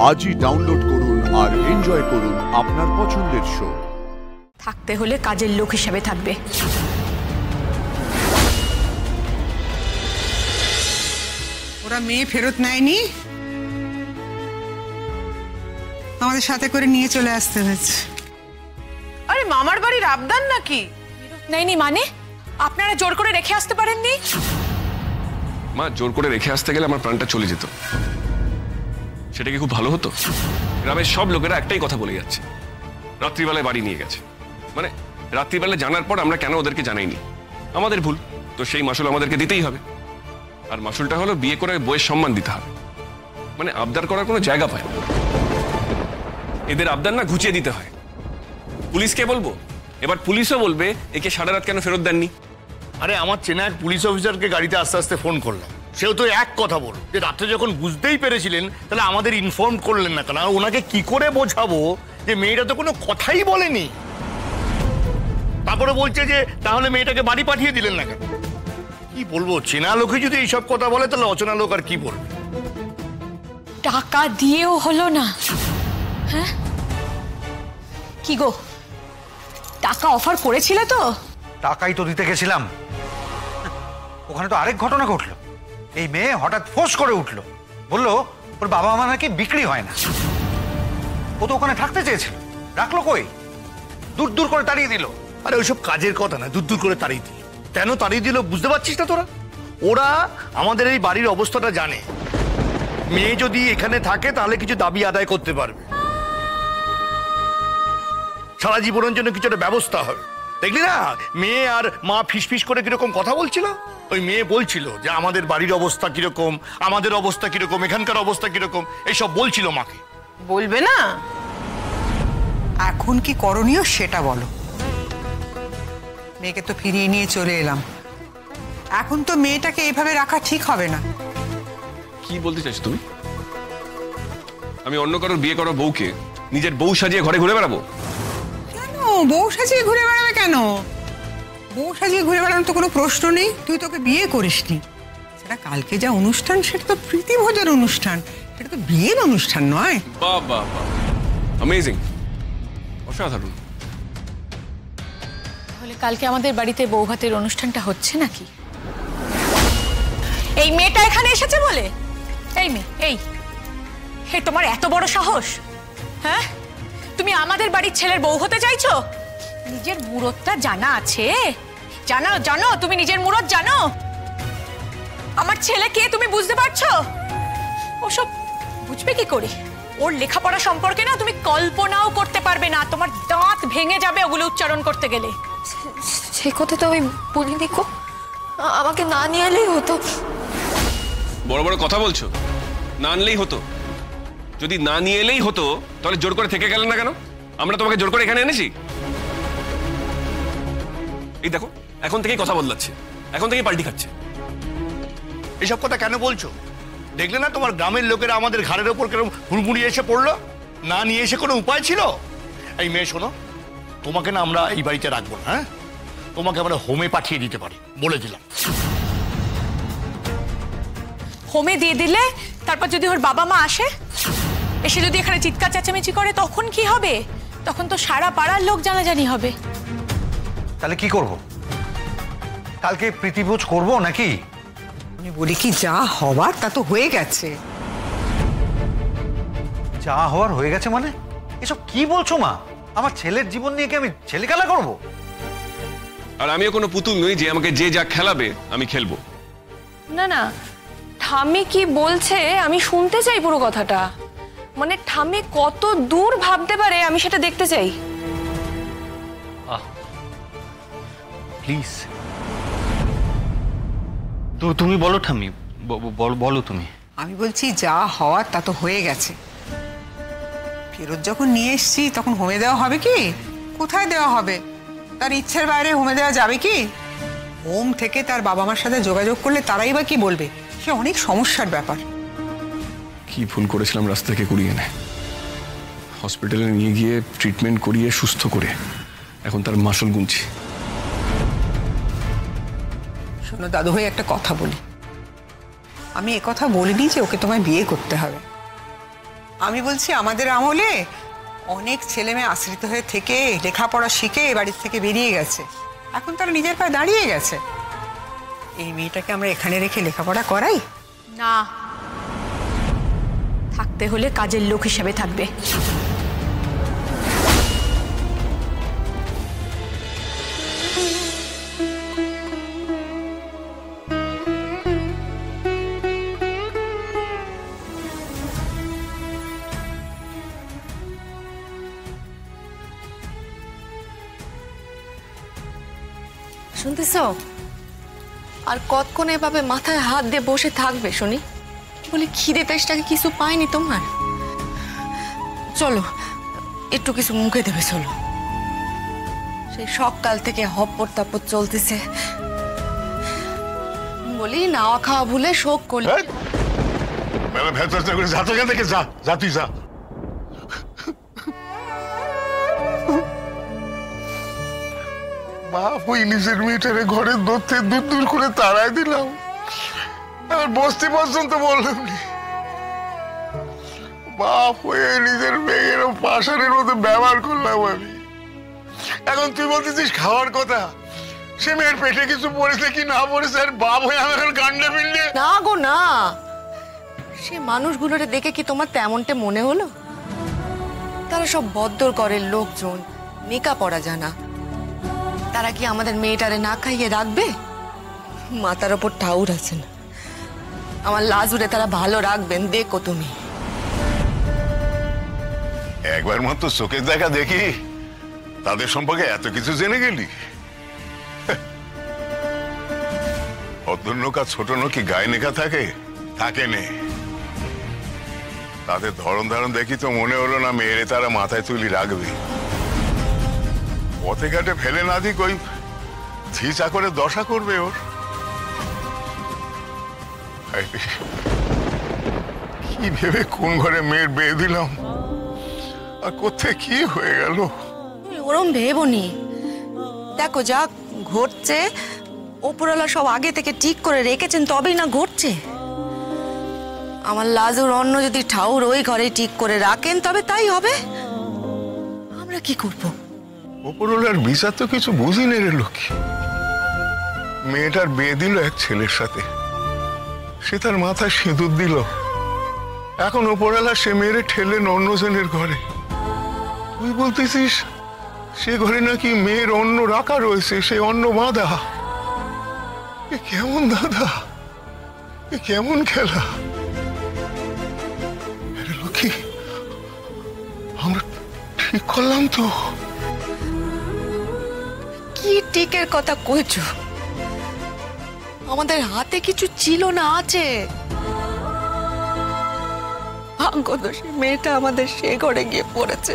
আজই ডাউনলোড করুন আর এনজয় করুন আপনার পছন্দের শো। থাকতে হলে কাজের লোক হিসেবে থাকবে। ওরা মেয়ে ফেরত নেয়নি, আমাদের সাথে করে নিয়ে চলে আসতে হয়েছে। আরে মামার বাড়ির আবদার নাকি? নেয়নি মানে? আপনারা জোর করে রেখে আসতে পারেননি? মা, জোর করে রেখে আসতে গেলে আমার প্রাণটা চলে যেত। সেটা কি খুব ভালো হতো? গ্রামের সব লোকেরা একটাই কথা বলে যাচ্ছে, রাত্রিবেলায় বাড়ি নিয়ে গেছে। মানে রাত্রিবেলায় জানার পর আমরা কেন ওদেরকে জানাইনি? আমাদের ভুল, তো সেই মাসুল আমাদেরকে দিতেই হবে। আর মাসুলটা হলো বিয়ে করে বইয়ের সম্মান দিতে হবে। মানে আবদার করার কোনো জায়গা পায় না। এদের আবদার না ঘুচিয়ে দিতে হয়। পুলিশকে বলবো, এবার পুলিশও বলবে একে সারা রাত কেন ফেরত দেননি। আরে আমার চেনা এক পুলিশ অফিসারকে গাড়িতে আস্তে আস্তে ফোন করলাম, সেও তো এক কথা বলল যে রাত্রে যখন বুঝতেই পেরেছিলেন তাহলে আমাদের ইনফর্ম করলেন না কেন? আর ওনাকে কি করে বোঝাবো যে মেয়েটা তো কোনো কথাই বলেনি? তারপরে বলছে যে তাহলে মেয়েটাকে বাড়ি পাঠিয়ে দিলেন না কেন? কি বলবো, চেনা লোকে যদি এইসব কথা বলে তাহলে অচেনা লোক আর কি বলবে? টাকা দিয়েও হলো না। হ্যাঁ কি গো, টাকা অফার করেছিলে তো? টাকাই তো দিতে গেছিলাম, ওখানে তো আরেক ঘটনা ঘটলো। এই মেয়ে হঠাৎ ফোঁস করে উঠলো, বললো ওর বাবা মা নাকি বিক্রি হয় না। ও তো ওখানে থাকতে চেয়েছিল, রাখলো কই? দূর দূর করে তাড়িয়ে দিল। আরে ওইসব কাজের কথা না, দূর দূর করে তাড়িয়ে দিল। কেন তাড়িয়ে দিল বুঝতে পারছিস না তোরা? ওরা আমাদের এই বাড়ির অবস্থাটা জানে। মেয়ে যদি এখানে থাকে তাহলে কিছু দাবি আদায় করতে পারবে, সারা জীবনের জন্য কিছু একটা ব্যবস্থা হবে। দেখলি না মেয়ে আর মা ফিসফিস করে কিরকম কথা বলছিল? ওই মেয়ে বলছিল যে আমাদের বাড়ির অবস্থা কিরকম, আমাদের অবস্থা কিরকম, এখানকার অবস্থা কিরকম, এইসব বলছিল মাকে। বলবে না? এখন কি করণীয় সেটা বলো। মেয়েকে তো ফিরিয়ে নিয়ে চলে এলাম, এখন তো মেয়েটাকে এইভাবে রাখা ঠিক হবে না। কি বলতে চাইছো তুমি? আমি অন্য কারোর বিয়ে করা বউকে নিজের বউ সাজিয়ে ঘরে ঘুরে বেড়াবো? কেন বউ সাজিয়ে ঘুরে বেড়াবে কেন? বউ সাজিয়ে ঘুরে বেড়ানোর তো কোনো প্রশ্ন নেই। তুই তোকে বিয়ে করিসনি। সেটা কালকে যা অনুষ্ঠান সেটা তো প্রীতিভোজের অনুষ্ঠান, সেটা তো বিয়ের অনুষ্ঠান নয়। বাহ বাহ বাহ, অ্যামেজিং, অসাধারণ। তাহলে কালকে আমাদের বাড়িতে বউ ভাতের অনুষ্ঠানটা হচ্ছে নাকি? এই মেয়েটা এখানে এসেছে বলে? এই মেয়ে, এই হে, তোমার এত বড় সাহস? হ্যাঁ, তুমি আমাদের বাড়ির ছেলের বউ হতে চাইছো? নিজের মুরতটা জানা আছে? জানো জানো, তুমি নিজের মুরত জানো? আমার ছেলে কে তুমি বুঝতে পারছো? ওসব বুঝবে কি করে? ওর লেখাপড়া সম্পর্কে না তুমি কল্পনাও করতে পারবে না। তোমার দাঁত ভেঙে যাবে ওগুলো উচ্চারণ করতে গেলে। সে কথা তো আমি বলিনি গো, আমাকে না নিয়ে এলেই হতো। বড় বড় কথা বলছো, না আনলেই হতো। যদি না নিয়ে এলেই হতো তাহলে জোর করে থেকে গেলেন না কেন? আমরা তোমাকে জোর করে এখানে এনেছি? এই দেখো, এখন থেকেই কথা বদলাচ্ছে, এখন থেকেই পাল্টি খাচ্ছে। এসব কথা কেন বলছো? দেখলে না তোমার গ্রামের লোকেরা আমাদের ঘাড়ের ওপর কেরম হুড়মুড়ি এসে পড়লো? না নিয়ে এসে কোনো উপায় ছিল? এই মেয়ে শোনো, তোমাকে না আমরা এই বাড়িতে রাখবো না। হ্যাঁ, তোমাকে আমরা হোমে পাঠিয়ে দিতে পারি, বলে দিলাম। হোমে দিয়ে দিলে তারপর যদি ওর বাবা মা আসে, এসে যদি এখানে চিৎকার চেঁচামেচি করে, তখন কি হবে? তখন তো সারা পাড়ার লোক জানাজানি হবে। তাহলে কি করব? কালকে প্রীতিভোজ করবো নাকি? আমি বলি কি, যা হবার তা তো হয়ে গেছে। যা হওয়ার হয়ে গেছে মানে? এসব কি বলছো মা? আমার ছেলের জীবন নিয়ে কি আমি ছেলে খেলা করবো? আর আমিও কোনো পুতুল নই যে আমাকে যে যা খেলাবে আমি খেলবো। না না, ঠাম্মি কি বলছে আমি শুনতে চাই পুরো কথাটা। মানে ঠাম্মি কত দূর ভাবতে পারে আমি সেটা দেখতে চাই। প্লিজ তুমি বলো ঠাম্মি, বলো তুমি। আমি বলছি যা হওয়ার তা তো হয়ে গেছে। ফেরত যখন নিয়ে এসছি তখন হোমে দেওয়া হবে কি? কোথায় দেওয়া হবে? তার ইচ্ছের বাইরে হোমে দেওয়া যাবে কি? হোম থেকে তার বাবা মার সাথে যোগাযোগ করলে তারাই বা কি বলবে? সে অনেক সমস্যার ব্যাপার। কি ভুল করেছিলাম রাস্তা থেকে কুড়িয়ে এনে হসপিটালে নিয়ে গিয়ে ট্রিটমেন্ট করিয়ে সুস্থ করে এখন তার মাসুল গুনছি। শোনো দাদু ভাই, একটা কথা বলি। আমি একথা বলিনি যে ওকে তোমায় বিয়ে করতে হবে। আমি বলছি আমাদের আমলে অনেক ছেলে মেয়ে আশ্রিত হয়ে থেকে লেখাপড়া শিখে বাড়ির থেকে বেরিয়ে গেছে, এখন তারা নিজের পায়ে দাঁড়িয়ে গেছে। এই মেয়েটাকে আমরা এখানে রেখে লেখাপড়া করাই? না, থাকতে হলে কাজের লোক হিসেবে থাকবে। শুনতেছ? আর কতক্ষণ এভাবে মাথায় হাত দিয়ে বসে থাকবে শুনি? বলি খিদে তেষ্টাকে কিছু পায়নি তোমার? চলো একটু কিছু মুখে দেবে, চলো। সেই সকাল থেকে হপ্পর তাপ্পর চলতেছে, বলি নাওয়া খাওয়া ভুলে শোক করলি। ভেতর করে যা, তো এখান থেকে যা, যা তুই যা। বাপ, ওই নিজের মেয়েটারে ঘরের দূর দূর করে তাড়াই দিলাম, আর বসতে পর্যন্ত বললাম নি। বাপ হয়ে নিজের মেয়ের পাশারের মতো ব্যবহার করলাম আমি। এখন তুই বলতেছিস খাওয়ার কথা, সে মেয়ের পেটে কিছু পড়েছে কি না পড়েছে, আর বাপ হয়ে আমি এখন কান্ডে পিন্ডে। না গো না, সে মানুষগুলোরে দেখে কি তোমার তেমনটা মনে হলো? তারা সব বদ্দর ঘরের লোকজন, নেকা পড়া জানা। তারা কি আমাদের মেয়েটারে না খাইয়ে রাখবে? মাথার ওপর ঠাউর আছে না, আমার লাজুরে তারা ভালো রাখবেন, দেখো তুমি। একবার মাত্র চোখের দেখা দেখি তাদের সম্পর্কে এত কিছু জেনে গেলি? অধ্যন্য কাজ ছোট কি গায়ে নেখা থাকে? থাকে নে। তাদের ধরন ধারণ দেখি তো মনে হলো না মেয়েরে তারা মাথায় তুলি রাখবে। পথে ঘাটে ফেলে না দিক ওই ঝি চাকরে দশা করবে ওর। কি ভেবে কোন ঘরে মেয়ের বিয়ে দিলাম, আর কোথায় কি হয়ে গেল? ওরম ভেবনি, দেখো যা ঘটছে ওপরওয়ালা সব আগে থেকে ঠিক করে রেখেছেন, তবেই না ঘটছে। আমার লাজুর অন্য যদি ঠাউর ওই ঘরে ঠিক করে রাখেন তবে তাই হবে। আমরা কি করব? ওপরওয়ালার বিচার তো কিছু বুঝি নে রে লক্ষ্মী। মেয়েটার বিয়ে দিল এক ছেলের সাথে, সে তার মাথায় সিঁদুর দিল, এখন ওপরওয়ালা সে মেয়েরে ঠেলেন অন্যজনের ঘরে। তুই বলতেছিস সে ঘরে নাকি মেয়ের অন্ন রাখা রয়েছে, সে অন্ন বাঁধা। এ কেমন দাদা, এ কেমন খেলা? লক্ষ্মী, আমরা ঠিক করলাম তো? কি টিকের কথা কইছো? আমাদের হাতে কিছু ছিল না, আছে। ভাগ্য তো সে মেয়েটা আমাদের সে ঘরে গিয়ে পড়েছে।